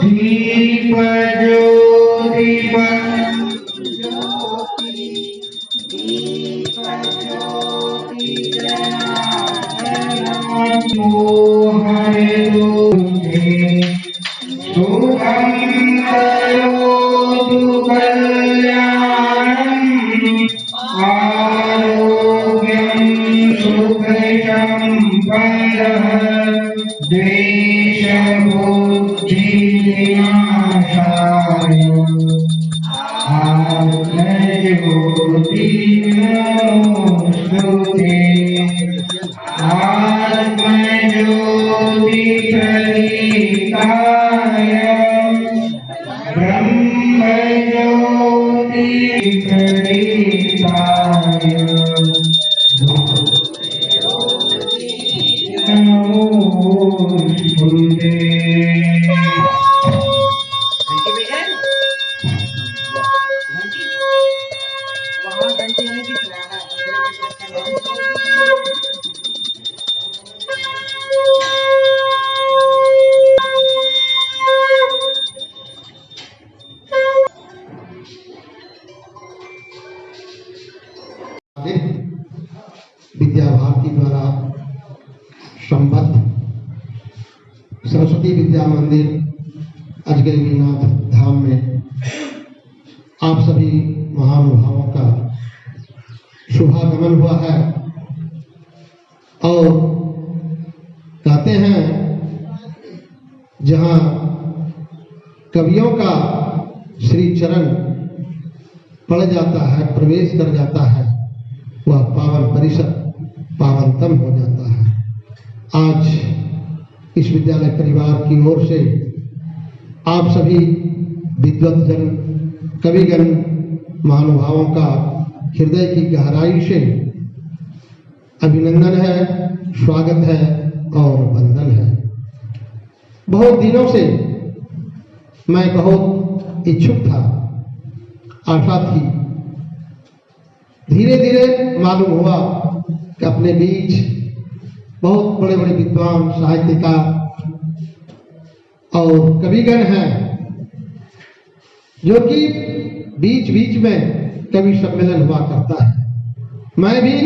दीप ज्योति शुभं करोतु कल्याणं आरोग्यं सुखसंपदः द्वेषबुद्धिविनाशाय आत्मज्योति नमोस्तुते आत्मज्योति प्रदीप्ताय ब्रह्मज्योति प्रदीप्ताय नमोस्तुते। विद्या भारती द्वारा संबद्ध सरस्वती विद्या मंदिर अजगैरीनाथ धाम में आप सभी महानुभावों का शुभागमन हुआ है। और कहते हैं जहाँ कवियों का श्री चरण पड़ जाता है, प्रवेश कर जाता है, वह पावन परिसर पावनतम हो जाता है। आज इस विद्यालय परिवार की ओर से आप सभी विद्वत्जन कविगण महानुभावों का हृदय की गहराई से अभिनंदन है, स्वागत है और वंदन है। बहुत दिनों से मैं बहुत इच्छुक था, आशा थी, धीरे धीरे मालूम हुआ कि अपने बीच बहुत बड़े बड़े विद्वान साहित्यकार और कविगण हैं जो कि बीच बीच में कवि सम्मेलन हुआ करता है। मैं भी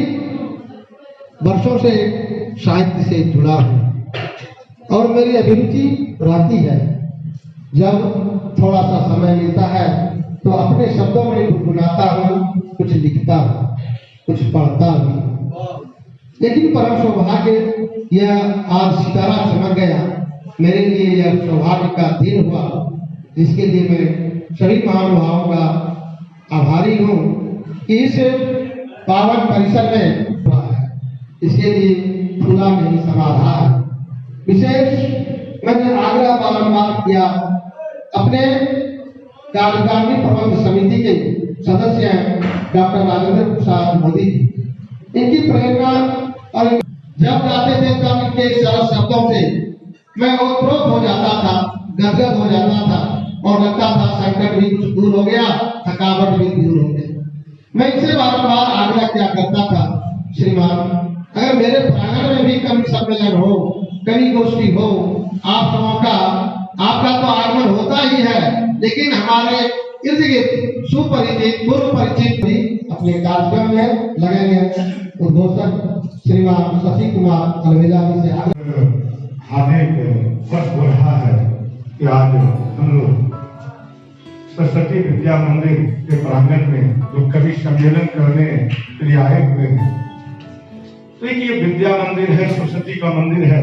वर्षों से साहित्य से जुड़ा हूँ और मेरी अभिरुचि रहती है, जब थोड़ा सा समय मिलता है तो अपने शब्दों में गुनगुनाता हूँ, कुछ लिखता हूँ, कुछ पढ़ता हूँ। लेकिन परम सौभाग्य यह आज सितारा चमक गया, मेरे लिए यह सौभाग्य का दिन हुआ, जिसके लिए मैं सभी महानुभावों का आभारी हूँ कि इस पावन परिसर में हुआ है। इसके लिए फूला नहीं समाधान। विशेष मैंने आग्रह बारंबार किया अपने कार्यकारिणी प्रबंध समिति के सदस्य डॉक्टर राजेंद्र प्रसाद मोदी जी, इनकी प्रेरणा और जब जाते थे तब इनके सरल शब्दों से मैं ओतप्रोत हो जाता था, गदगद हो जाता था और लगता था संकट भी कुछ दूर हो गया, थकावट भी दूर हो गई। मैं इनसे बारंबार आग्रह किया करता था, श्रीमान अगर मेरे प्रांगण में भी कवि सम्मेलन हो, कवि गोष्ठी हो, आप सबों का आपका तो आगमन होता ही है, लेकिन हमारे इर्द गिर्द सुपरिचित पूर्व परिचित भी अपने कार्यक्रम में लगेंगे। उद्घोषक श्रीमान शशि कुमार अलवेला जी से आने को वर्ष हो रहा है कि आज हम लोग सरस्वती विद्या मंदिर के प्रांगण में जो कवि सम्मेलन करने के लिए आए हुए हैं। तो ये विद्या मंदिर है, सरस्वती का मंदिर है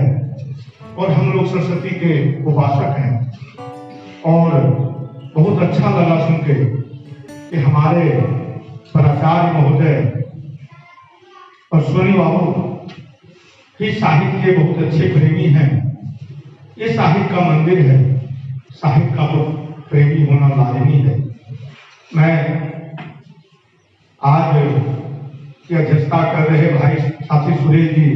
और हम लोग सरस्वती के उपासक हैं। और बहुत अच्छा लगा सुन के कि हमारे प्राचार्य महोदय अश्विनी बाबू ही साहित्य के बहुत अच्छे प्रेमी हैं। ये साहित्य का मंदिर है, साहित्य का तो प्रेमी होना लाजमी है। मैं आज की अध्यक्षता कर रहे भाई साथी सुरेश जी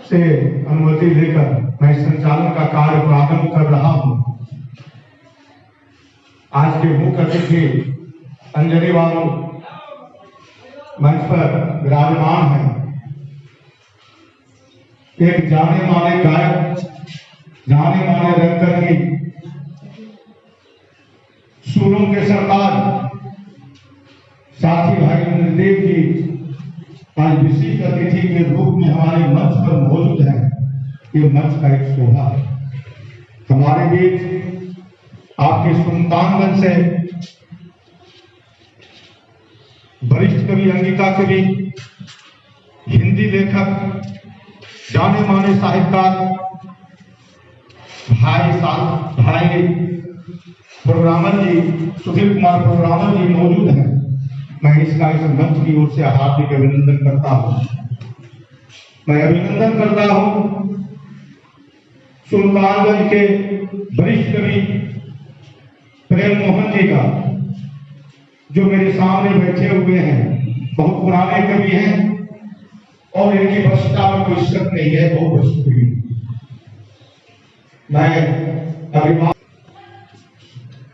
से अनुमति लेकर मैं संचालन का कार्य प्रारंभ कर रहा हूँ। आज के मुख्य अतिथि अंजलि बाबू मंच पर विराजमान हैं। एक जाने माने गायक, जाने माने रंगकर्मी आज विशेष अतिथि के रूप में हमारे मंच पर मौजूद है। ये मंच का एक शोभा है। हमारे बीच आपके सुल्तानगंज से वरिष्ठ कवि, अंगिका कवि, हिंदी लेखक, जाने माने साहित्यकार भाई प्रोग्रामर जी, सुधीर कुमार प्रोग्रामर जी मौजूद हैं। मैं इस मंच की ओर से हार्दिक अभिनंदन करता हूं। मैं अभिनंदन करता हूं सुल्तानगंज के वरिष्ठ कवि प्रेम मोहन जी का, जो मेरे सामने बैठे हुए हैं। बहुत पुराने कवि हैं और इनकी वरिष्ठता में कोई शक नहीं है, बहुत वरिष्ठ कवि। मैं अभिमान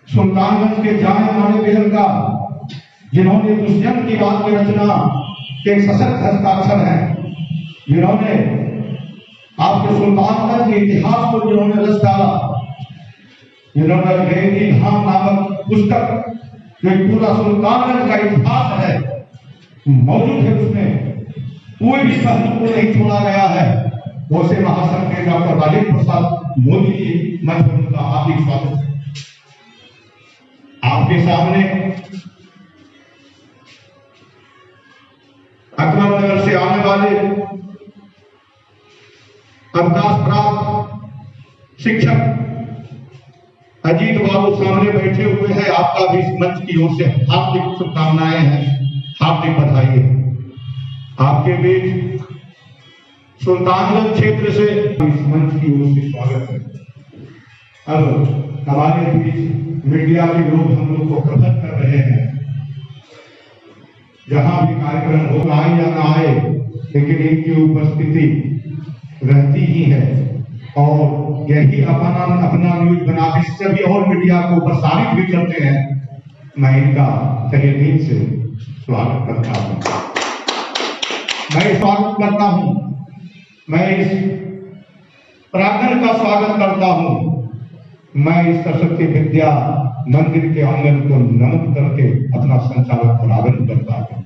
सुल्तानगंज के जाने माने बेहलकार, जिन्होंने दुष्यंत की बात की रचना के सशक्त हस्ताक्षर हैं, जिन्होंने आपके सुल्तानगंज के इतिहास को जिन्होंने रच डाला, जिन्होंने रेती धाम नामक पुस्तक, जो पूरा सुल्तानगंज का इतिहास है मौजूद है, उसमें कोई भी पहलू को नहीं छोड़ा गया है। वैसे महासंघ के डॉक्टर राजेंद्र प्रसाद मोदी जी मंच पर उनका हार्दिक स्वागत है। आपके सामने अकबर नगर से आने वाले अवकाश प्राप्त शिक्षक अजीत बाबू सामने बैठे हुए हैं। आपका भी इस मंच की ओर से हार्दिक शुभकामनाएं हैं, हार्दिक बधाई है। आपके बीच सुल्तानगंज क्षेत्र से इस मंच की ओर से स्वागत है। अब हमारे बीच मीडिया के लोग हम लोग को कथन कर रहे हैं। जहां भी कार्यक्रम हो, आए या ना आए, लेकिन इनकी उपस्थिति रहती ही है और यही अपना न्यूज बना के सभी और मीडिया को प्रसारित भी करते हैं। मैं इनका तहे दिल से स्वागत करता हूं। मैं स्वागत करता हूं, मैं इस प्रांगण का स्वागत करता हूं। मैं इस सरस्वती विद्या मंदिर के आंगन को नमन करके अपना संचालक प्रारंभ करता हूं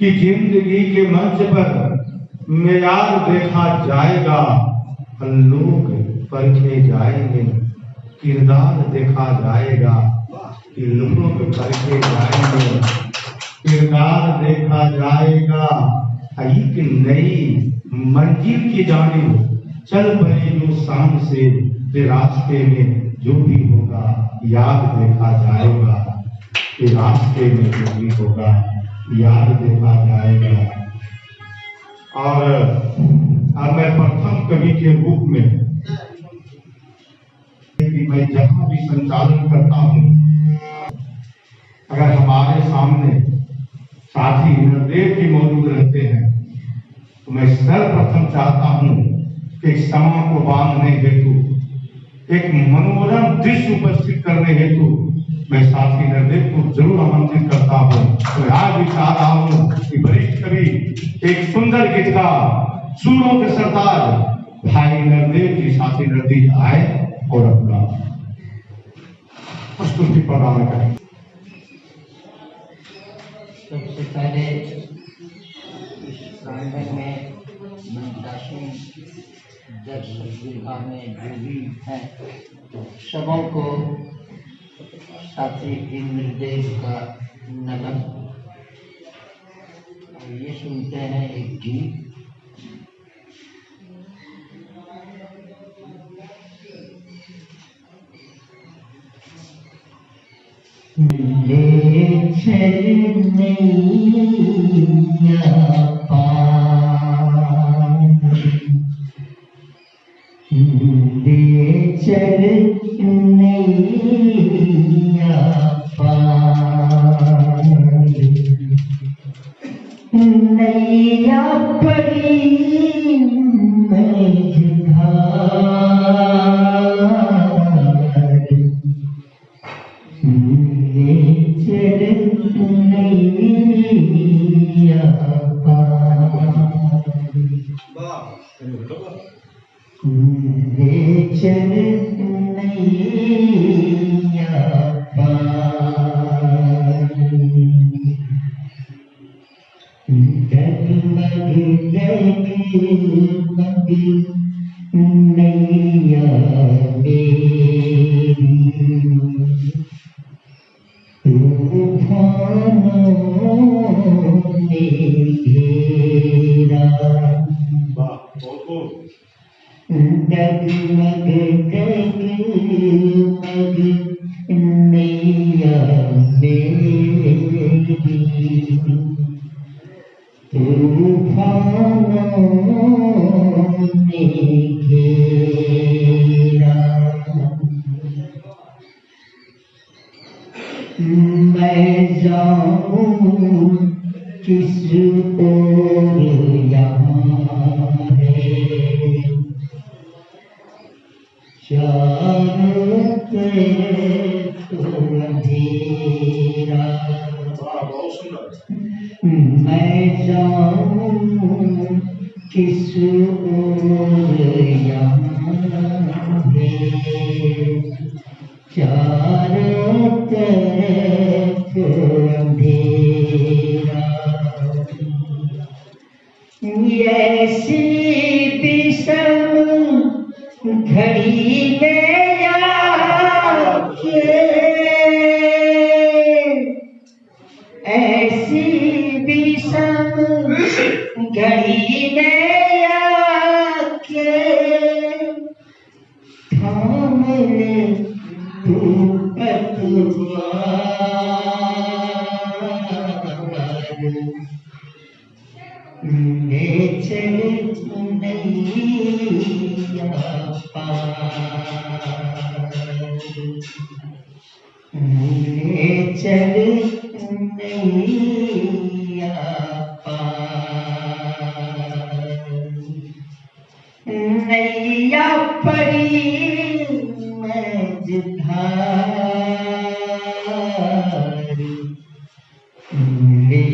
कि जिंदगी के मंच पर मेयार देखा जाएगा, लोग परखे जाएंगे, किरदार देखा जाएगा कि लोग परखे जाएंगे, किरदार देखा जाएगा। एक नई मंजिल की जानिब चल पड़े जो शाम से, रास्ते में जो भी होगा याद देखा जाएगा, कि रास्ते में जो भी होगा याद देखा जाएगा। और मैं प्रथम कवि के रूप में कि मैं जहां भी संचालन करता हूं, अगर हमारे सामने साथी निर्देश भी मौजूद रहते हैं, तो मैं सर्वप्रथम चाहता हूं कि समा को बांधने हेतु, एक मनोरम दृश्य उपस्थित करने हेतु मैं साथी निर्देश को जरूर आमंत्रित करता हूं। तो आज भी चाह रहा हूं कि वरिष्ठ कवि, एक सुंदर गीतकार, सूरों के सरताज भाई निर्देश जी, साथी निर्देश आए और अपना प्रस्तुति प्रदान करें। सबसे पहले इस प्रांगण में मंत्रासन जज विभाग में जो भी हैं सबों को साथी इंद्रदेव का नमन। और ये सुनते हैं एक गीत। ले चल नैया पार, ले चल नैया पार, नैया पड़ी नैया मेरी तूफानों ने घेरा, डगमग डगमग नैया मेरी तूफानों ने घेरा। मैं जाऊं किस ओर यहाँ है, चारों तरफ अंधेरा। मैं जाऊं किस ओर यहाँ है, चारों तरफ अंधेरा। ऐसी विषम घड़ी में आके, ऐसी विषम घड़ी में आके थाम ले तू पतवार, ले चल नैया पार, ले चल नैया पार। नैया पड़ी मझधार, ले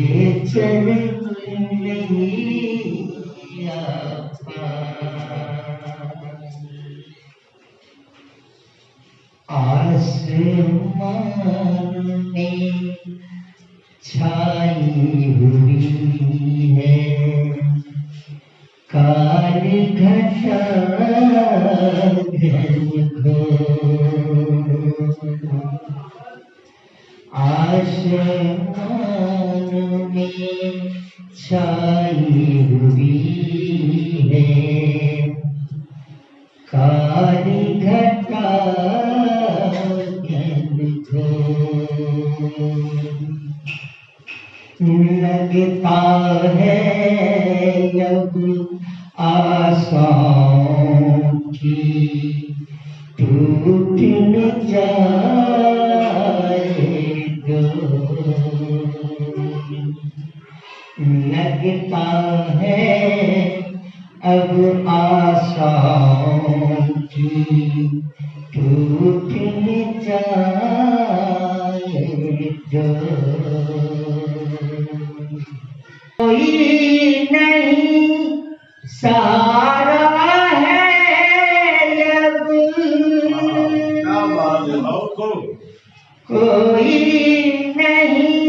चल नैया पार। आसमान में छाई हुई है काली घटा घनघोर। आसमान में छाई हुई है काली घटा लगता है अब आशाओं की टूट न जाए डोर। लगता है अब आशाओं की टूट न जाए डोर। कोई नहीं सहारा है अब, कोई नहीं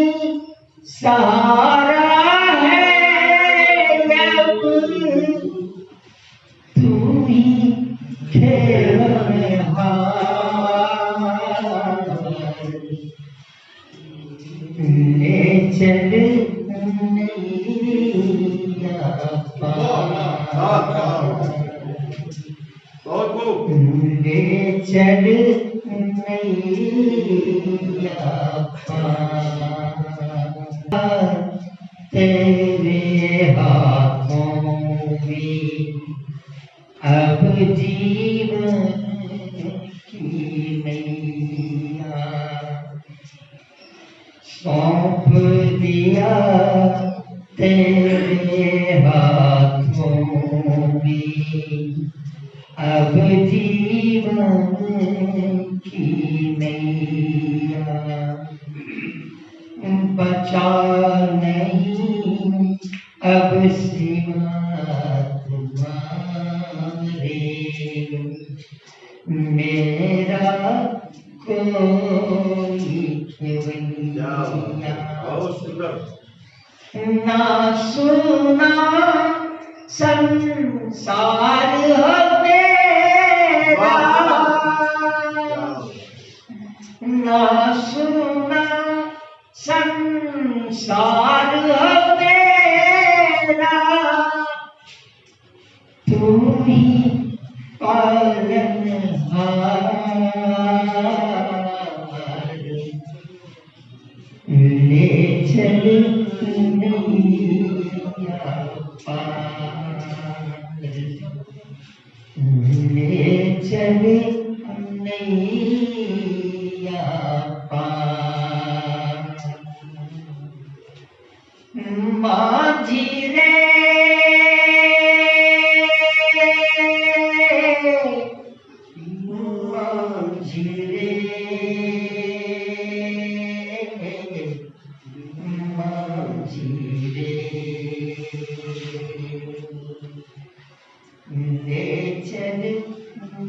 सहारा है अब, तू ही खेलनहार, ले चल नैया पार, ले चल नैया पार। तेरे हाथों में अब जीवन की नैया सौंप दिया तेरे हाथों में अब जीवन की नैया। बचा नहीं अब सिवा तुम्हारे, मेरा कोई खेवैया। ना सुना संसार हो मेरा, ना सुना संसार हो तेरा, तू ही पालनहार, ले चल नैया पार, ले चल नैया पार। माझी रे माझी रे माझी रे, ले चल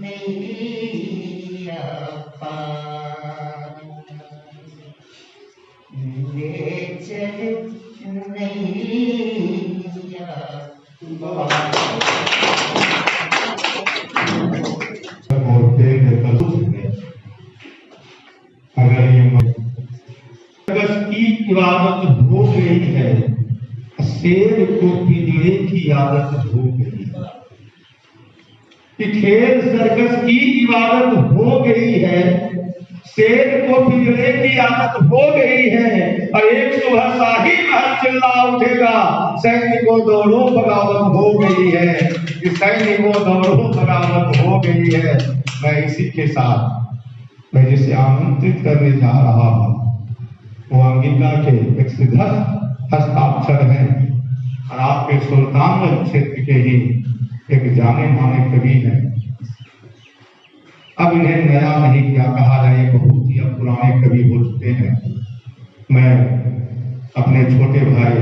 नैया पार, ले चल नैया पार। अगर ये सर्कस की इबादत हो गई है, शेर को पिंजरे की आदत हो गई है। कि खेल सर्कस की इबादत हो गई है, शेर को पिंजरे की आदत हो गई है, और एक सुबह शाही महल चिल्ला उठेगा, सैनिकों दौड़ो बगावत हो गई है, कि सैनिकों दौड़ो बगावत हो गई है। मैं इसी के साथ मैं जिसे आमंत्रित करने जा रहा हूँ वो अंगिका के एक सिद्धस्थ हस्ताक्षर हैं, और आपके सुल्तानगंज क्षेत्र के ही एक जाने माने कवि हैं। अब इन्हें नया नहीं क्या कहा जाए, बहुत ही अब पुराने कवि हो चुके हैं। मैं अपने छोटे भाई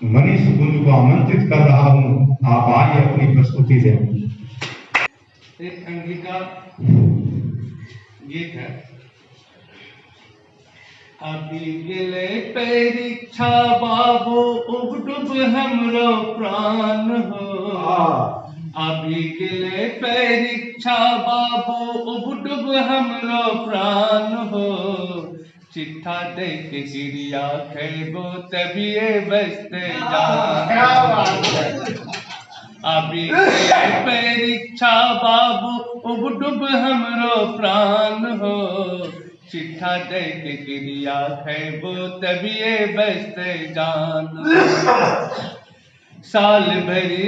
मनीष गुंज को आमंत्रित कर रहा हूँ, आप आइए अपनी प्रस्तुति दें। एक अंगिका गीत है। अभी गिले परीक्षा बाबू उबडुब हमरो प्राण हो, अभी गिले परीक्षा बाबू उबडुब हमरो प्राण हो, चिट्ठा दे के गिरिया खेबो तबिए बसते जान। अभी गिले परीक्षा बाबू उबडुब हमरो प्राण हो, चिट्ठा दे के गिरिया खेबो तबिए बसते जान। साल भरी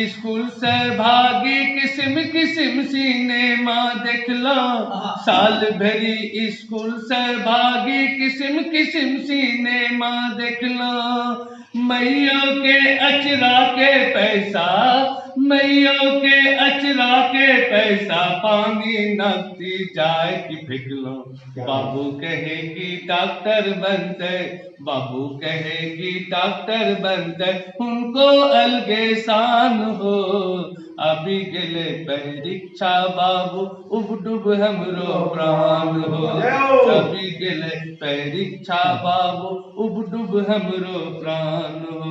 स्कूल से भागी किस्म किस्म सिनेमा देखला, साल भरी स्कूल से भागी किस्म किस्म सिनेमा देखला। मैयों के अचरा के पैसा, मैयों के अचरा के पैसा पानी नकती जाए कि फिकलो। बाबू कहेगी डॉक्टर बनते, बाबू कहेगी डॉक्टर बनते, उनको अलगे शान हो। अभी गिले परीक्षा बाबू उबडुब हमरो प्राण हो, अभी गिले परीक्षा बाबू उबडुब हमरो प्राण हो।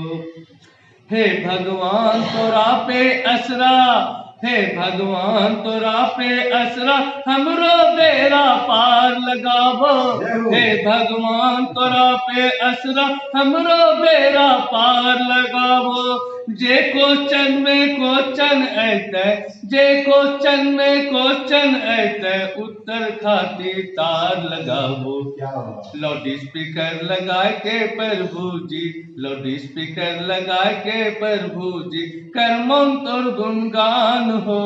हे भगवान तोरा पे असरा, हे भगवान तोरा पे असरा, हमरो बेड़ा पार लगावो। हे भगवान तोरा पे असरा, हमरो बेड़ा पार लगावो। जे क्वेश्चन में क्वेश्चन ऐते, जे क्वेश्चन में क्वेश्चन ऐते, उत्तर खातिर तार लगावो। लाउड स्पीकर लगाए के प्रभु जी, लाउड स्पीकर लगाए के प्रभु जी, करमन तोर गुणगान हो।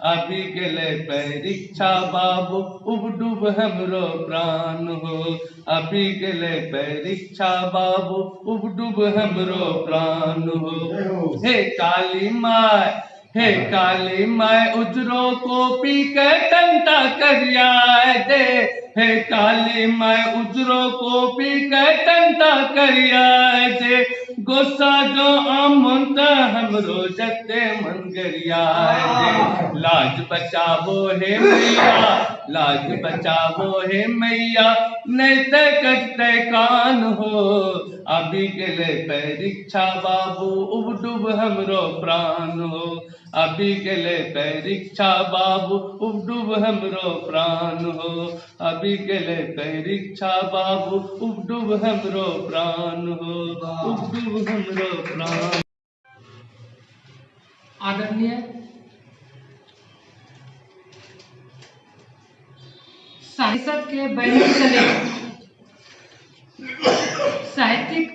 अभी गिले परीक्षा बाबू उबडुब हमरो प्राण हो, अभी गिले परीक्षा बाबू उबडुब हमरो प्राण हो। हे काली माय, हे काली माय उजरो को पी के टंटा करिया दे, हे काली माय उजरो को पी के टंटा करिया दे। गुस्सा जो आमंत हमरो जते मन गरिया दे। लाज बचावो हे मैया, लाज बचावो हे मैया, नहीं ते कटते कान हो। अभी गिले परीक्षा बाबू उबडुब हमरो प्राण हो, अभी गेले परीक्षा बाबू उबडूब हमरो प्राण हो, अभी गेले परीक्षा बाबू उबडूब हमरो प्राण हो, उबडूब हमरो प्राण। आदरणीय साहित्य के बैनर तले साहित्यिक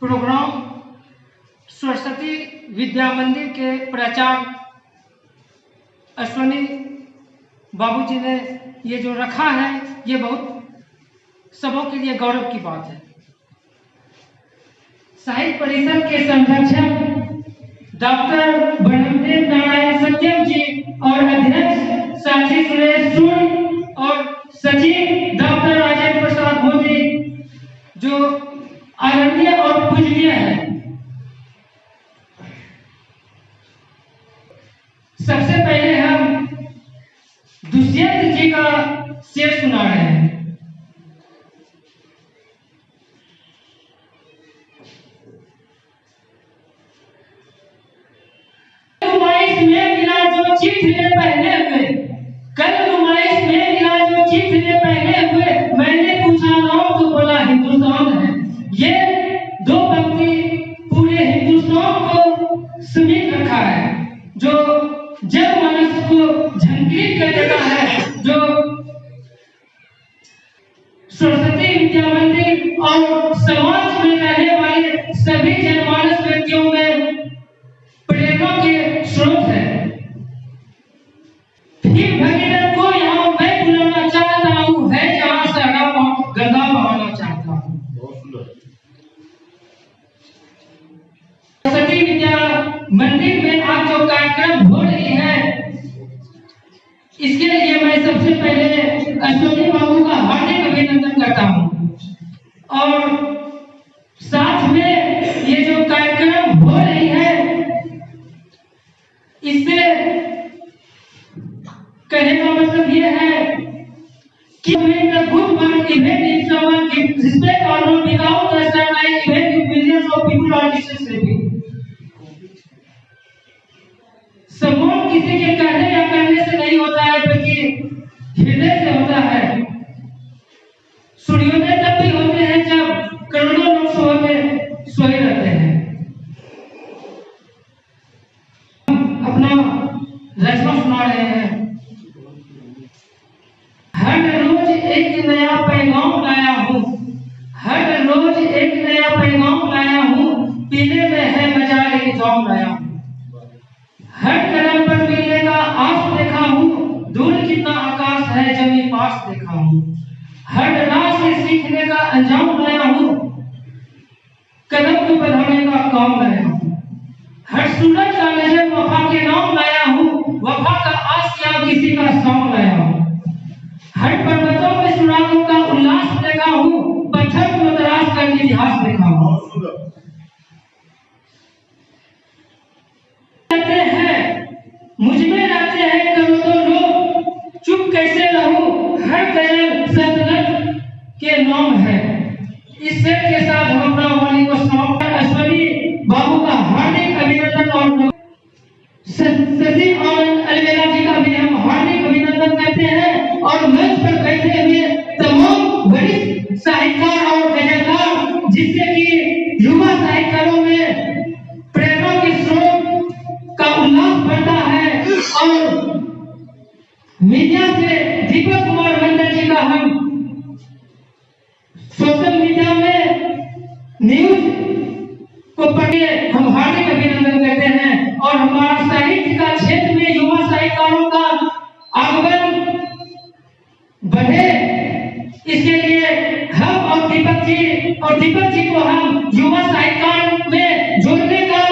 प्रोग्राम सरस्वती विद्या मंदिर के प्राचार्य अश्वनी बाबूजी ने ये जो रखा है, ये बहुत सबों के लिए गौरव की बात है। साहित्य परिषद के संरक्षक डॉक्टर ब्रह्मदेव नारायण सत्यम जी और अध्यक्ष साक्षी सुरेश सूर्य और सचिव डॉक्टर राजेंद्र प्रसाद मोदी जो आदरणीय और पूजनीय है। सबसे पहले हम दुष्यंत जी का शेर सुना रहे हैं। नुमाइश में मिला जो चित्र पहने हुए, कल नुमाइश में मिला जो चित्र पहने हुए, मैंने पूछा नाम तो बोला हिंदुस्तान है। ये दो पंक्ति पूरे हिंदुस्तान को समेट रखा है, जो जब मनुष्य को झंकृत कर देता है, जो सरस्वती विद्या मंदिर और समाज में रहने वाले सभी जनमानस व्यक्तियों में प्रेरणा के स्रोत है। फिर भगीरथ को यहाँ मैं बुलाना चाहता हूँ, है जहाँ सहरा गंगा बहाना चाहता हूँ। सरस्वती विद्या मंदिर में आज जो कार्यक्रम हो रही है, इसके लिए मैं सबसे पहले अश्वनी बाबू का हार्दिक अभिनंदन करता हूँ। और साथ में ये जो कार्यक्रम हो रही है, इससे कहने का मतलब ये है कि good work event if someone gives respect or not without the sunlight event with millions of people are listening. सम्मान किसी के कहने या करने से नहीं होता है, बल्कि हृदय से होता है। सूर्योदय तब भी होते हैं जब करोड़ों लोग सोए रहते हैं। अपना रचना सुना रहे हैं। हर रोज एक नया पैगाम लाया हूँ, हर रोज एक नया पैगाम लाया हूँ, पीने में है मजा एक जाम लाया हूँ। हर कदम पर मिलने का आस देखा हूँ, दूर कितना आकाश है जमी पास देखा हूँ। हर राह से सीखने का अंजाम लाया हूँ, कदम को बढ़ाने का काम लाया हूँ। हर सूरज का नजर वफा के नाम लाया हूँ, वफा का आसिया किसी का सॉन्ग लाया हूँ। हर पर्वतों में सुरागों का उल्लास देखा हूँ, पत्थर को तराश कर इतिहास देखा हूँ। मुझमें रहते हैं करोड़ों लोग, चुप कैसे रहूं, हर गजल सल्तनत के नाम है। इस शेर के साथ हम अपना वाणी को समाप्त। अश्वनी बाबू का हार्दिक अभिनंदन और सचिव आनंद अलवेला जी का भी हम हार्दिक अभिनंदन करते हैं। और मंच पर बैठे हुए तमाम वरिष्ठ साहित्यकार और गजलकार, जिससे कि युवा साहित्यकारों में प्रेरणा के स्रोत का उल्लास बढ़ता है। और मीडिया से दीपक कुमार मंडल जी का हम सोशल मीडिया में न्यूज को पढ़े हम हार्दिक अभिनंदन करते हैं। और हमारा साहित्य का क्षेत्र में युवा साहित्यकारों का आगमन बढ़े, इसके लिए हम और दीपक जी को हम युवा साहित्यकार में जोड़ने का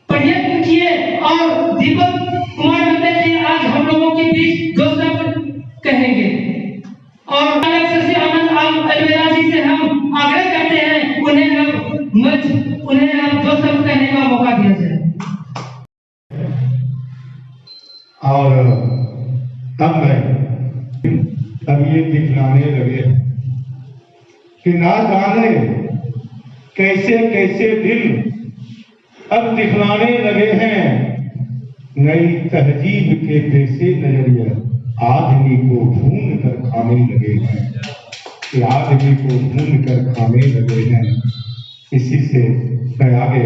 प्रयत्न किए। और दीपक कुमार मंडल जी आज हम लोगों के बीच दो शब्द कहेंगे। और आनंद अलवेला जी से हम आग्रह करते हैं, उन्हें अब दो शब्द कहने का मौका दिया जाए। और अब ये दिखलाने लगे कि ना जाने कैसे कैसे दिल अब दिखलाने लगे हैं नई तहजीब के पैसे नजरिया, आदमी को भून कर खाने लगे हैं, कि आदमी को भून कर खाने लगे हैं। इसी से मैं आगे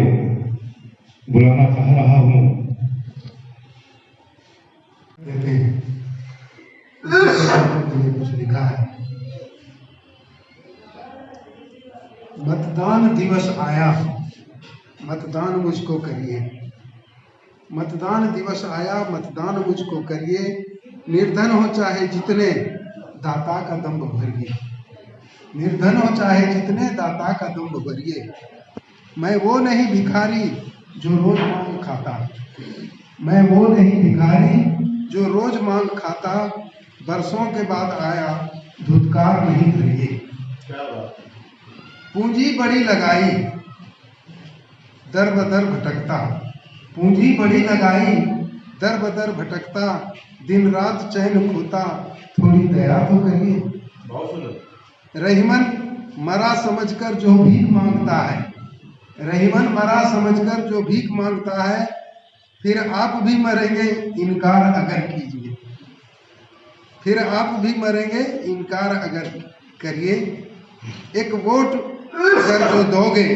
बुलाना चाह रहा हूँ। देते हैं कुछ लिखा है। मतदान दिवस आया, मतदान मुझको करिए। मतदान दिवस आया, मतदान मुझको करिए। निर्धन हो चाहे जितने, दाता का दम्भ भरिए। निर्धन हो चाहे जितने, दाता का दम्भ भरिए। मैं वो नहीं भिखारी जो रोज मांग खाता, मैं वो नहीं भिखारी जो रोज मांग खाता। बरसों के बाद आया, धुतकार नहीं भरिए। पूंजी बड़ी लगाई, दर बदर भटकता। पूंजी बड़ी लगाई, दर बदर भटकता। दिन रात चैन खोता, थोड़ी दया तो करिए। रहीमन मरा समझकर जो भीख मांगता है, रहीमन मरा समझकर जो भीख मांगता है, फिर आप भी मरेंगे इनकार अगर कीजिए। फिर आप भी मरेंगे इनकार अगर करिए। एक वोट अगर जो दोगे,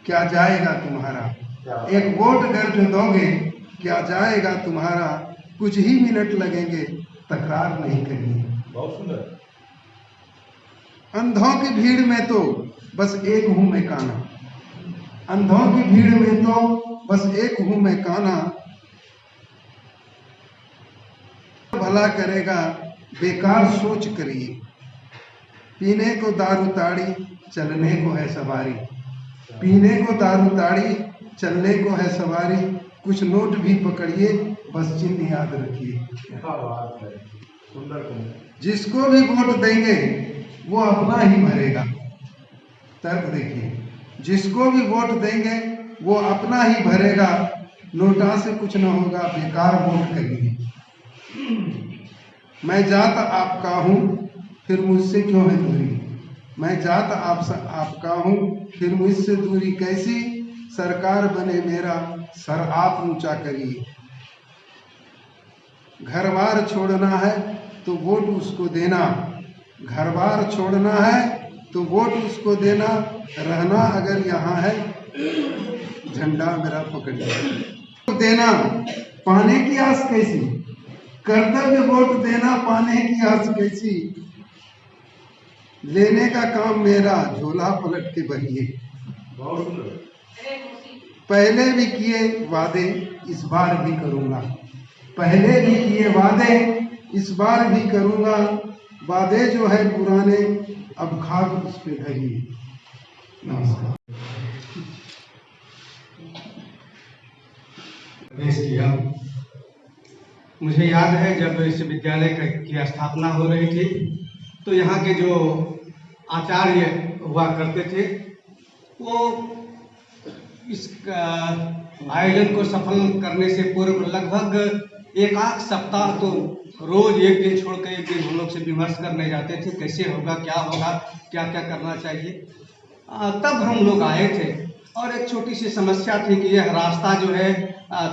क्या जाएगा तुम्हारा। एक वोट अगर जो दोगे, क्या जाएगा तुम्हारा। कुछ ही मिनट लगेंगे, तकरार नहीं करिए। बहुत सुंदर। अंधों की भीड़ में तो बस एक हूं मैं काना। अंधों की भीड़ में तो बस एक हूं मैं काना। भला करेगा बेकार सोच करिए। पीने को दारू ताड़ी, चलने को है सवारी। पीने को दारू ताड़ी, चलने को है सवारी। कुछ नोट भी पकड़िए, बस चिन्ह याद रखिए। जिसको भी वोट देंगे वो अपना ही भरेगा। तर्क देखिए, जिसको भी वोट देंगे वो अपना ही भरेगा। नोटा से कुछ न होगा, बेकार वोट करिए। मैं जात आपका हूँ, फिर मुझसे क्यों है दूरी। मैं जात आपका हूँ, फिर मुझसे दूरी कैसी। सरकार बने मेरा, सर आप ऊंचा करिए। घर बार छोड़ना है तो वोट उसको देना। घर बार छोड़ना है तो वोट उसको देना। रहना अगर यहाँ है, झंडा मेरा पकड़िए। देना पाने की आस कैसी, कर्तव्य वोट देना पाने की आस कैसी। लेने का काम मेरा, झोला पलट के भरिए। पहले भी किए वादे, इस बार भी करूंगा। पहले भी किए वादे, इस बार भी करूंगा। वादे जो है पुराने, अब खाक उस पे धरिए। नमस्कार। प्रवेश किया। मुझे याद है जब इस विद्यालय की स्थापना हो रही थी, तो यहाँ के जो आचार्य हुआ करते थे, वो इस आयोजन को सफल करने से पूर्व लगभग एक आध सप्ताह तो रोज एक दिन छोड़ कर एक दिन हम लोग से विमर्श करने जाते थे, कैसे होगा, क्या होगा, क्या क्या करना चाहिए। तब हम लोग आए थे और एक छोटी सी समस्या थी कि यह रास्ता जो है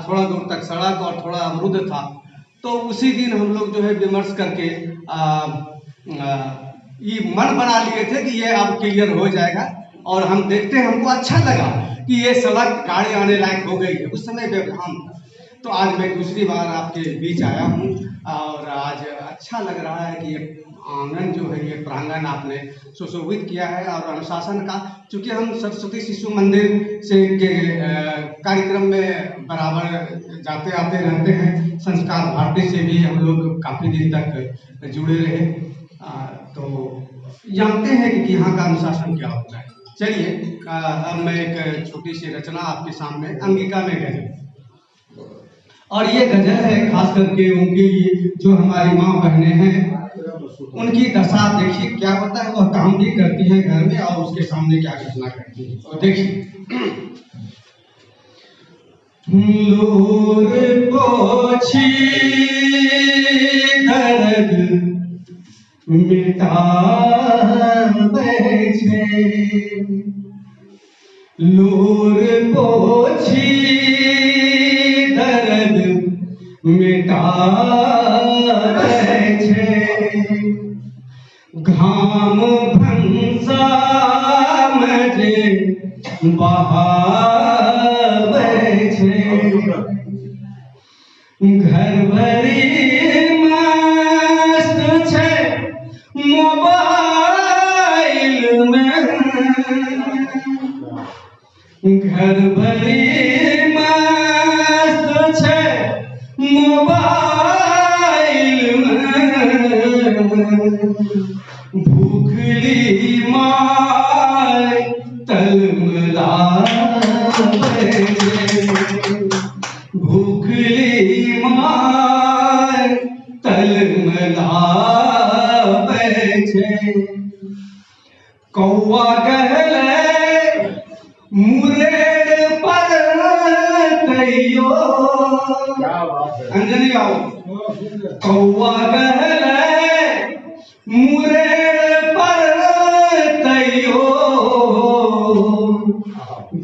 थोड़ा दूर तक सड़क और थोड़ा अवरुद्ध था। तो उसी दिन हम लोग जो है विमर्श करके ये मन बना लिए थे कि ये अब क्लियर हो जाएगा। और हम देखते, हमको अच्छा लगा कि ये सड़क गाड़ी आने लायक हो गई है। उस समय व्यवधान था। तो आज मैं दूसरी बार आपके बीच आया हूँ और आज अच्छा लग रहा है कि ये आंगन जो है, ये प्रांगण आपने सुशोभित किया है। और अनुशासन का, चूंकि हम सरस्वती शिशु मंदिर से के कार्यक्रम में बराबर जाते आते रहते हैं, संस्कार भारती से भी हम लोग काफ़ी दिन तक जुड़े रहे, तो जानते हैं कि यहाँ का अनुशासन क्या होता है। चलिए अब मैं एक छोटी सी रचना आपके सामने, अंगिका में गजल। और ये गजल है खास करके उनके लिए जो हमारी माँ बहनें हैं, उनकी दशा देखिए क्या होता है। वह काम भी करती हैं घर में और उसके सामने क्या घटना करती है। और देखिए, लोर पोछी दर्द मिटावे छे, लोर पोछी दर्द मिटावे छे, घाम भंसा मजे बहावे छे, घर भरी मस्त छे मोबाइल में, घर भरी मस्त छे मोबाइल में, भूखली माय तलमलावे छे, भूखली माय तलमलावे छे, कौआ कहले मुरेड़ पर तैयो, अंजनी आओ, कौआ कहले मुरेड़ पर तैयो,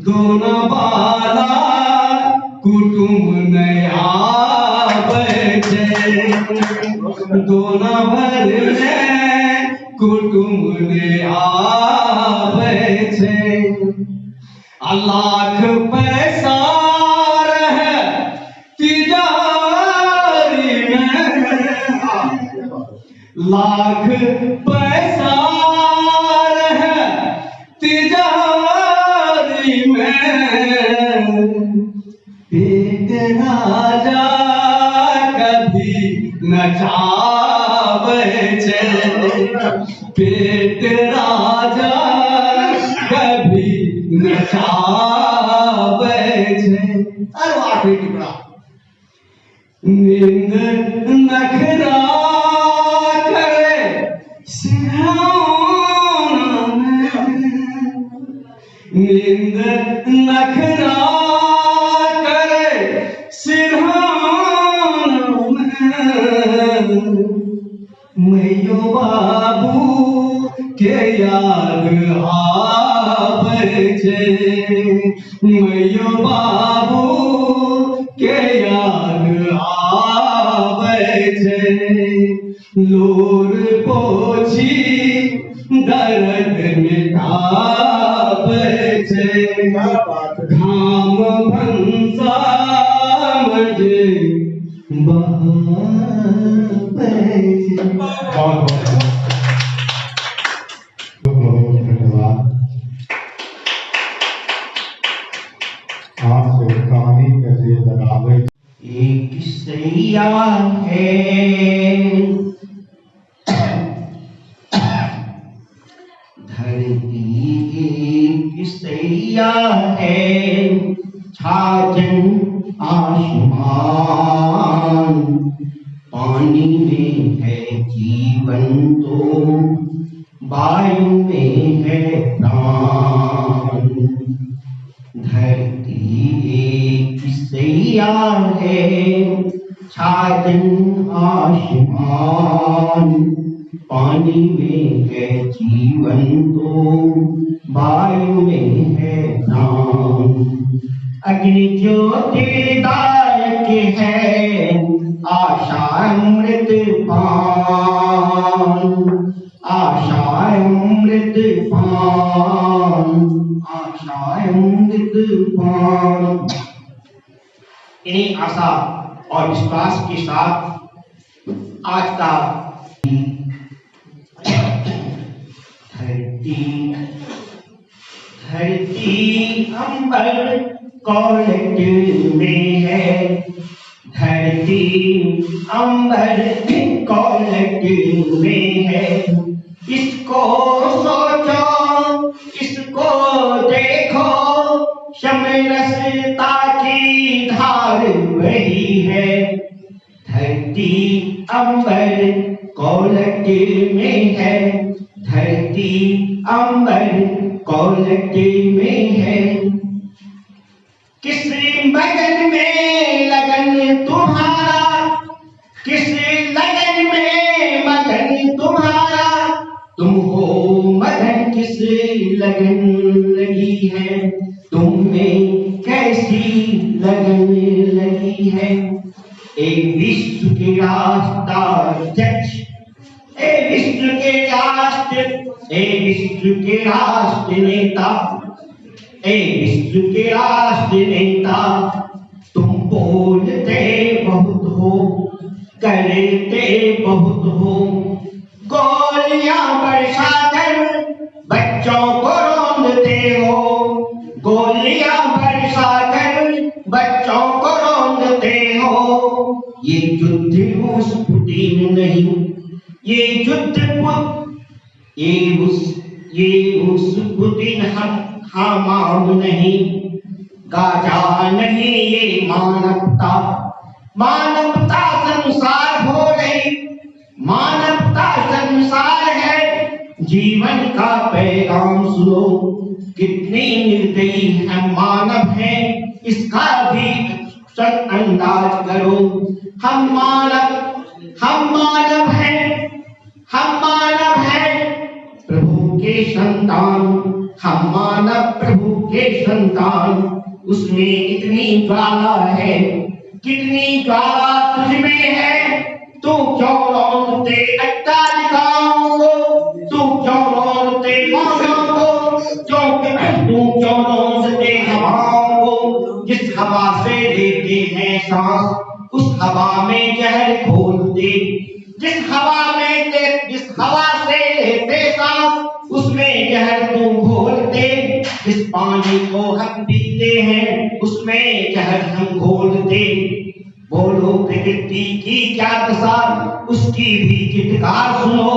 दोना बाला कुटुम नया बचे, दोना भर कुटुम नया बचे, लाख पैसा रहे तिजारी में, लाख पैसा रहे तिजारी में, पेट राजा कभी न चावे छे, पेट राजा कभी न चावे छे। और आखिरी टुकड़ा, नींद नखरा करे सिरहाना में, नींद नखरा करे सिरहाना में, मैयो बाबू के याद आवे छे, मैयो बाबू के याद आवे छे, लोर पोछी दर्द मिटावे छे, घाम भंसा मजे बहावे छे। बहुत धन्यवाद। आपसे कहानी कैसे लगावे, एक सैया है धरती, एक सैया है छाजन आसमान, पानी में है जीवन तो वायु में है प्राण, धरती एक सैया है छाजन आसमान, पानी में है जीवन तो वायु में है प्राण, अग्नि ज्योतिदायक है आशा अमृत पान, आशा अमृत पान, आशा अमृत पान। इन्हीं आशा और विश्वास के साथ आज का धरती, धरती अंबर कॉलेज में है, धरती अंबर कॉलेज में है, इसको सोचो इसको देखो, समरसता की धार वही है, धरती अंबर कॉलेज में है, धरती अंबर कॉलेज में है, किस मगन में लगन तुम्हारा, किस लगन में मगन तुम्हारा, तुम हो मगन किस लगन लगी है, ए विश्व के राष्ट्राध्यक्ष, ए विश्व के राष्ट्र नेता, ए विश्व के राष्ट्र नेता, तुम बोलते बहुत हो, करते बहुत हो, गोलियां बरसाकर बच्चों को रौंदते हो, गोलियां बरसाकर बच्चों को रौंदते हो। ये युद्ध रूस पुतिन नहीं, ये युद्ध ये उस पुतिन हमाम नहीं, गाजा नहीं, ये मानवता, मानवता संसार हो रही, मानवता संसार है। जीवन का पैगाम सुनो, कितनी निर्दयी हम मानव हैं, इसका भी अंदाज करो। हम मानव हैं, हम मानव हैं, प्रभु के संतान, हम मानव प्रभु के संतान। उसमें इतनी ज्वाला है, कितनी ज्वाला तुझमें है, तू क्यों रौंदते अट्टालिकाओं को, तू क्यों रौंदते मौजों को, तू क्यों रौंदते हवाओं को। जिस हवा से लेते हैं सांस, उस हवा में जहर घोल दे, जिस हवा से लेते सांस, उसमें जहर तू घोल दे। जिस पानी को हम पीते हैं, उसमें जहर हम घोल दे। बोलो प्रकृति की क्या दशा, उसकी भी चित्कार सुनो,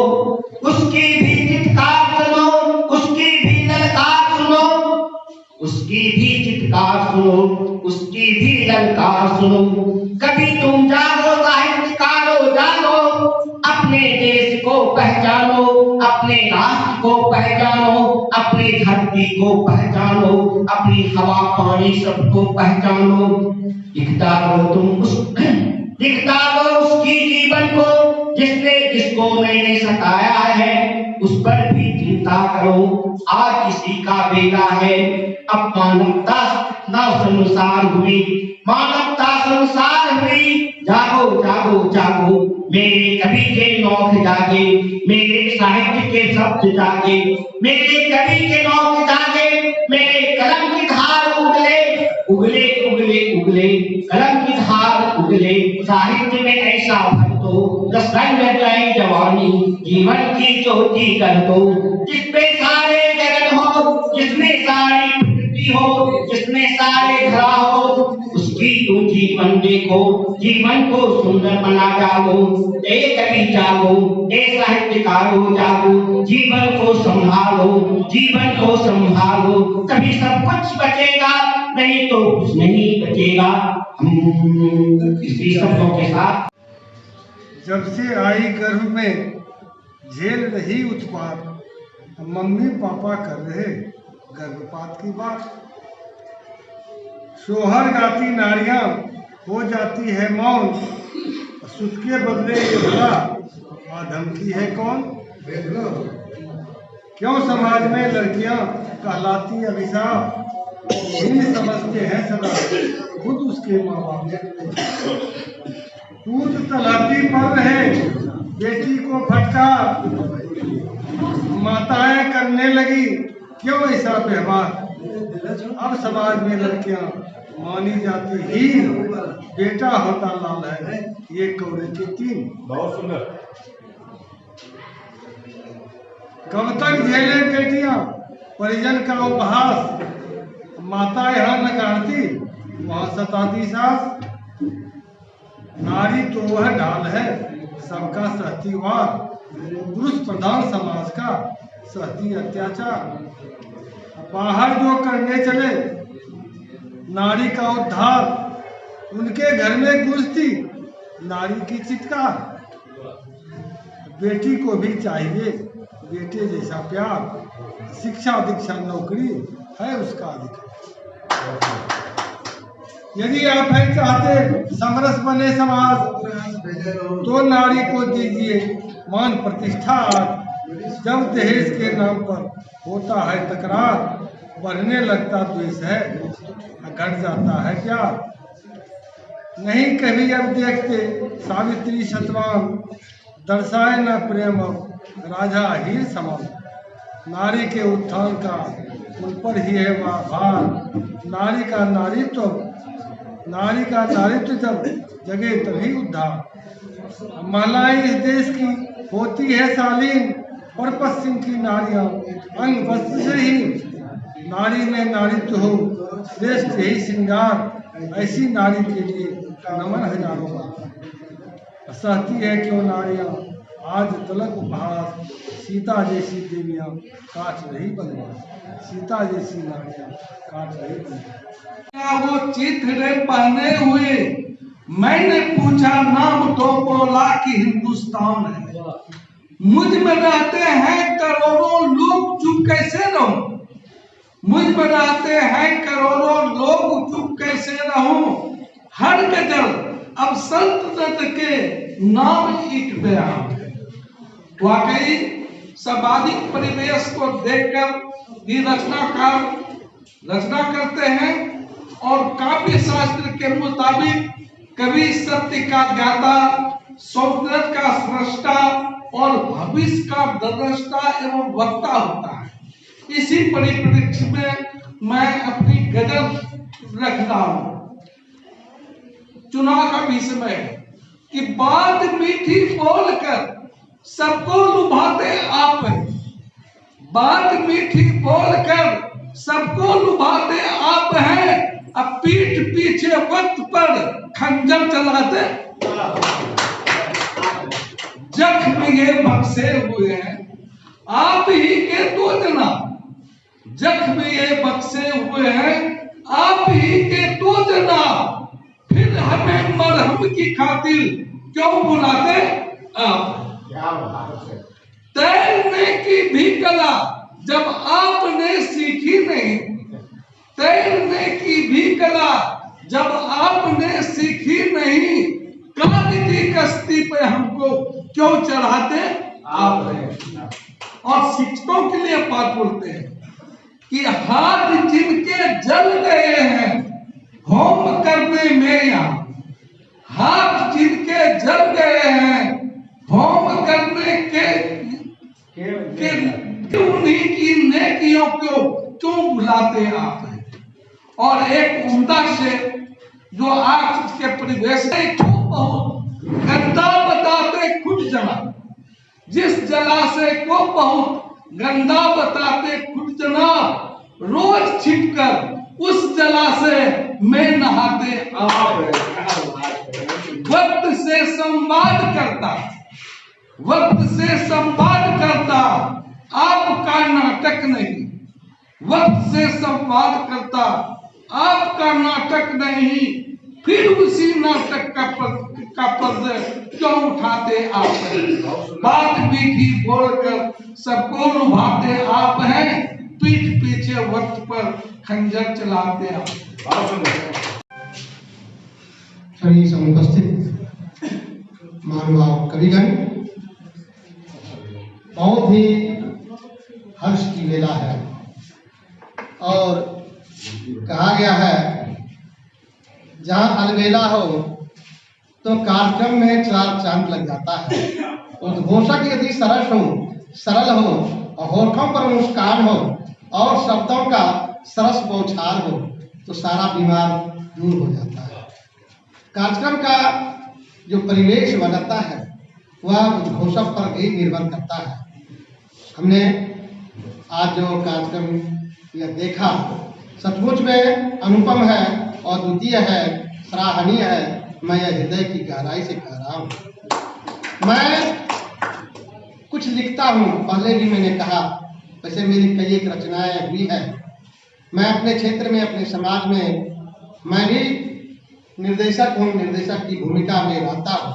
उसकी भी चित्कार सुनो, उसकी भी ललकार सुनो, उसकी भी चित्कार सुनो, उसकी भी ललकार सुनो। कभी तुम जागो साहित्यकारों, जागो, अपने देश को पहचानो, अपने राष्ट्र को पहचानो, अपनी धरती को पहचानो, अपनी हवा पानी सबको पहचानो। दिखता दो उसकी जीवन को, जिसको मैंने सताया है, उस पर भी चिंता करो। आज किसी का बेला है, अब मानवता ना संसार हुई, मानवता संसार हुई। जागो जागो जागो, मेरे कवि के नौक जागे, मेरे साहित्य के शब्द जागे, मेरे कवि के नौक जागे, मेरे कलम की धार उगले उगले उगले उगले, कलम की धार उगले। साहित्य में ऐसा भर दो, रंग जाए जवानी, जीवन की ज्योति कर दो। जिसपे सारे जगत हो, जिसमें सारी प्रकृति हो, जिसमें सारे धरा हो, उसकी तू जीवन देखो, जीवन को सुंदर बना जागो। ए कवि जागो, ए साहित्यकारों जागो, जीवन को संभालो, जीवन को संभालो। तभी सब कुछ बचेगा, नहीं तो कुछ नहीं बचेगा। हम इसी शब्दों के साथ जब से आई गर्भ में झेल रही उत्पात, मम्मी पापा कर रहे गर्भपात की बात। शोहर गाती नारियां हो जाती है मौन, सुत के बदले ये भला धमकी है कौन। क्यों समाज में लड़कियां कहलाती अभिशाप, हीन समझते हैं सदा खुद उसके माँ बाप। पूत तलाती पर रहे बेटी को फटकार, माताएं करने लगी क्यों ऐसा व्यवहार। अब समाज में लड़कियां मानी जाती ही, बेटा होता लाल है ये कौड़े के तीन। बहुत सुंदर। कब तक झेले बेटियां परिजन का उपहास, माता यहाँ नकारती वहाँ सताती सास। नारी तो वह ढाल है सबका सहती वार, पुरुष प्रधान समाज का सहती अत्याचार। बाहर जो करने चले नारी का उद्धार, उनके घर में गूंजती नारी की चित्कार। बेटी को भी चाहिए बेटे जैसा प्यार, शिक्षा दीक्षा नौकरी है उसका अधिकार। यदि आप है चाहते समरस बने समाज, तो नारी को दीजिए मान प्रतिष्ठा। जब दहेज के नाम पर होता है तकरार, बढ़ने लगता द्वेष है घट जाता है प्यार। नहीं कभी अब देखते सावित्री सतवान, दर्शाए न प्रेम अब राजा हीर समान। नारी के उत्थान का उन पर ही है भार, नारी का नारीत्व जब जगे तभी उद्धार। महिलाएं इस देश की होती है शालीन, और पश्चिम की नारियां अंग वस्त्र से ही। नारी में नारीत्व हो श्रेष्ठ यही श्रृंगार, ऐसी नारी के लिए नमन हजारों बार। सहती है क्यों नारियां आज तलक उपहास, सीता जैसी देवियां काट रही बनवास, सीता जैसी नारियां काट रही बनवास। वो चित्र पहने हुए मैंने पूछा नाम तो बोला कि हिंदुस्तान है। मुझ में रहते हैं करोड़ों लोग, चुप कैसे रहूं? मुझ में रहते हैं करोड़ों लोग, चुप कैसे रहूं? हर गजल अब सल्तनत के नाम एक बयान है। वाकई सामाजिक परिवेश को देखकर भी रचना करते हैं, और काव्य शास्त्र के मुताबिक कवि सत्य का ज्ञाता, सौंदर्य का स्रष्टा और भविष्य का दृष्टा एवं वक्ता होता है। इसी परिप्रेक्ष्य में मैं अपनी गजल रख रहा हूं। चुनाव का भी समय है कि बात मीठी बोलकर सबको लुभाते आप हैं। बात मीठी बोलकर सबको लुभाते आप हैं, अब पीठ पीछे वक्त पर खंजर चलाते। जख्म ये बक्से हुए हैं आप ही के दो जना, जख्म ये बक्से हुए हैं आप ही के दो जना। फिर हमें मरहम की खातिर क्यों बुलाते आप? तैरने की भी कला जब आपने सीखी नहीं, तैरने की भी कला जब आपने सीखी नहीं, काल की कश्ती पे हमको क्यों चढ़ाते आप हैं? और शिक्षकों के लिए बात बोलते हैं कि हाथ जिनके जल गए हैं होम करने में, यहाँ हाथ जिनके जल गए हैं होम करने के उन्हीं की नेकियों को क्यों बुलाते आप हैं? और एक उम्दा से जो आज के परिवेश में बहुत गंदा बताते खुद जना, जिस जलाशय को बहुत गंदा बताते खुद जना, रोज छिपकर उस जलाशय में नहाते आप। वक्त से संवाद करता, वक्त से संवाद करता आपका नाटक नहीं, वक्त से संवाद करता आपका नाटक नहीं, फिर उसी नाटक का पर्दा क्यों उठाते आप? बात मीठी बोलकर सबको लुभाते आप हैं, पीठ पीछे वक्त पर खंजर चलाते आप। सभी समुपस्थित महानुभाव कविगण, बहुत ही हर्ष की वेला है, और कहा गया है जहाँ अलबेला हो तो कार्यक्रम में चार चांद लग जाता है। उद्घोषक यदि सरल हो और होठों पर मुस्कान हो और शब्दों का सरस बौछार हो तो सारा बीमार दूर हो जाता है। कार्यक्रम का जो परिवेश बनता है वह उद्घोषक पर भी निर्भर करता है। हमने आज जो कार्यक्रम यह देखा सचमुच में अनुपम है और द्वितीय है, सराहनीय है। मैं यह हृदय की गहराई से कह रहा हूँ। मैं कुछ लिखता हूँ, पहले भी मैंने कहा, वैसे मेरी कई एक रचनाएं हुई है। मैं अपने क्षेत्र में, अपने समाज में मैं भी निर्देशक हूँ, निर्देशक की भूमिका में रहता हूँ,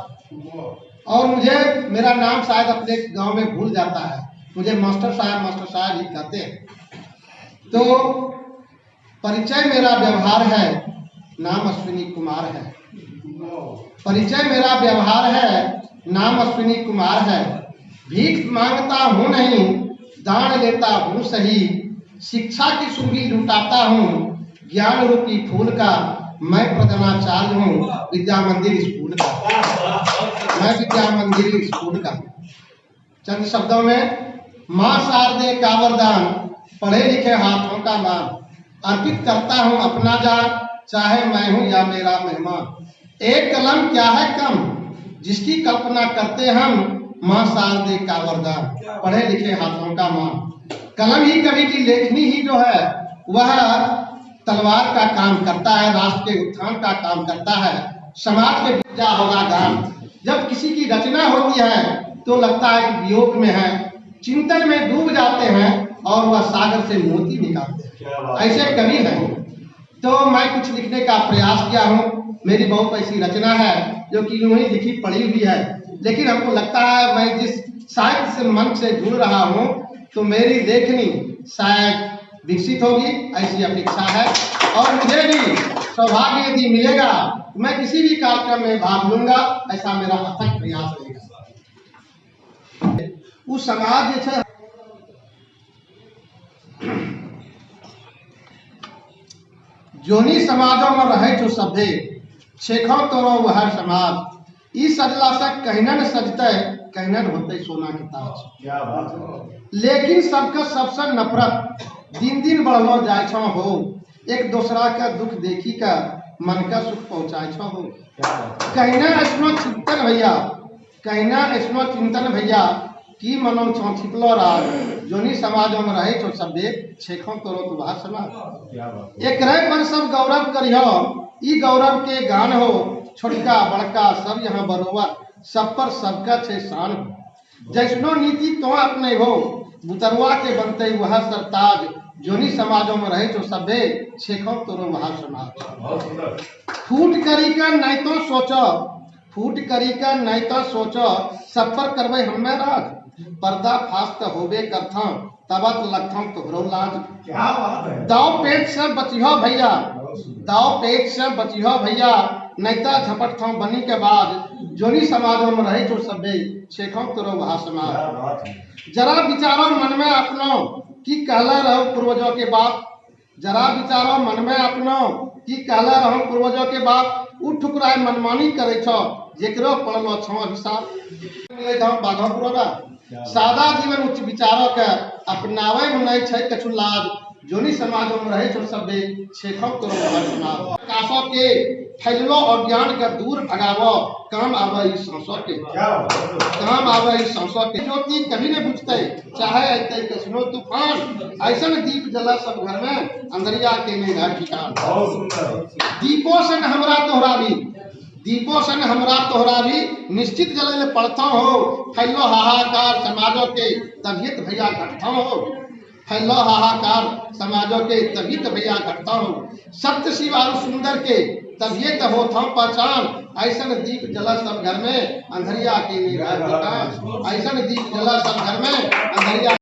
और मुझे मेरा नाम शायद अपने गांव में भूल जाता है, मुझे मास्टर साहब ही कहते हैं। तो परिचय मेरा व्यवहार है, नाम अश्विनी कुमार है। परिचय मेरा व्यवहार है, नाम अश्विनी कुमार है। भीख मांगता हूँ नहीं, दान लेता हूँ सही। शिक्षा की सुंगी लुटाता हूँ, ज्ञान रूपी फूल का मैं प्रधानाचार्य हूँ विद्या मंदिर स्कूल का। मैं विद्या मंदिर स्कूल का चंद शब्दों में माँ शारदे का वरदान, पढ़े लिखे हाथों का मान, अर्पित करता हूँ अपना जान, चाहे मैं हूँ या मेरा मेहमान। एक कलम क्या है कम, जिसकी कल्पना करते हम, माँ शारदे का वरदान, पढ़े लिखे हाथों का मान। कलम ही कवि की लेखनी ही जो है वह तलवार का काम करता है, राष्ट्र के उत्थान का काम करता है, समाज के क्या होगा गान। जब किसी की रचना होती है तो लगता है कि वियोग में है, चिंतन में डूब जाते हैं और वह सागर से मोती निकालते हैं, ऐसे कवि हैं। तो मैं कुछ लिखने का प्रयास किया हूँ। मेरी बहुत ऐसी रचना है जो कि यूं ही लिखी पड़ी हुई है, लेकिन हमको लगता है मैं जिस साहित्य से मन से जुड़ रहा हूँ तो मेरी लेखनी शायद विकसित होगी, ऐसी अपेक्षा है। और मुझे भी सौभाग्य यदि मिलेगा मैं किसी भी कार्यक्रम में भाग लूंगा, ऐसा मेरा अथक प्रयास रहेगा। वो समाज जैसे जोनी समाजों में रहे जो सभ्य, छेखों तोरो वह समाज, ई सजला से कहनन सजते, कहनन होते सोना के ताज। क्या बात है। लेकिन सबका सबसे नफरत दिन दिन बढ़लो जाय छो हो, एक दूसरा का दुख देखी का मन का सुख पहुँचाय छो हो। कहना ऐसनो चिंतन भैया, कहना ऐसनो चिंतन भैया की मनो छो छिपलो राज, जोनी समाजों में रहे छो सभ्य, छेखों तोरो तो वह समाज। एक रहे पर सब गौरव करियो, ई गौरव के गान हो, छोटका बड़का सब यहाँ बरोबर, सब पर सबका छे शान हो। जैसनो नीति तो अपने हो, बुतरुआ के बनते वह सरताज, जोनी समाजों में रहे जो सभ्य, छेखों तोरो वह समाज। फूट करी का नहीं तो सोचो, फूट करी का नहीं तो सोचो, सब पर करवे हमें राज, पर्दा फास्ट होबे करथा, तबत लगथा तोहरो लाज। क्या बात है। दाव पेट से बचिहो भैया, दाव पेट से बचिहो भैया, नैता झपट था बनी के बाद, जोनी समाजों में रहे जो सभ्य, छेखों तोरो वह समाज। जरा विचारो मन में अपनो कि कहला रहो पूर्वजों के बाप, जरा विचारो मन में अपनो कि कहला रहो पूर्वजों के बाप, उठ ठुकराए मनमानी करे छो, जेकरो पड़लो छो हिसाब। मिले जाओ बाघा पुरोरा, सादा जीवन उच्च विचारों के अपनावे में नहीं छै कछु लाज, जोनी समाजों में रहे जो सभ्य, छेखों तोरो वह समाज। कासों के फैललो और ज्ञान का दूर भगावो, काम आवे इस सांसों के, काम आवे इस सांसों के। ज्योति कभी नहीं बुझते, चाहे ऐते कसनो तूफान, ऐसा दीप जला सब घर में, अंदरिया के नहीं घर ठिकान। दीपो सन हमरा तोहरा भी, दीपो सन हमरा तोहरा भी, निश्चित जले पड़ता हो, फैलो हाहाकार समाजों के, तबियत भैया घटता हो, फैलो हाहाकार समाजों के, तबियत भैया घटता हो। सत्य शिवारु सुंदर के तबियत हो था पहचान, ऐसा दीप जला सब घर में, अंधरिया के नहीं घर ठिकान। ऐसा दीप जला सब घर में, अंधरिया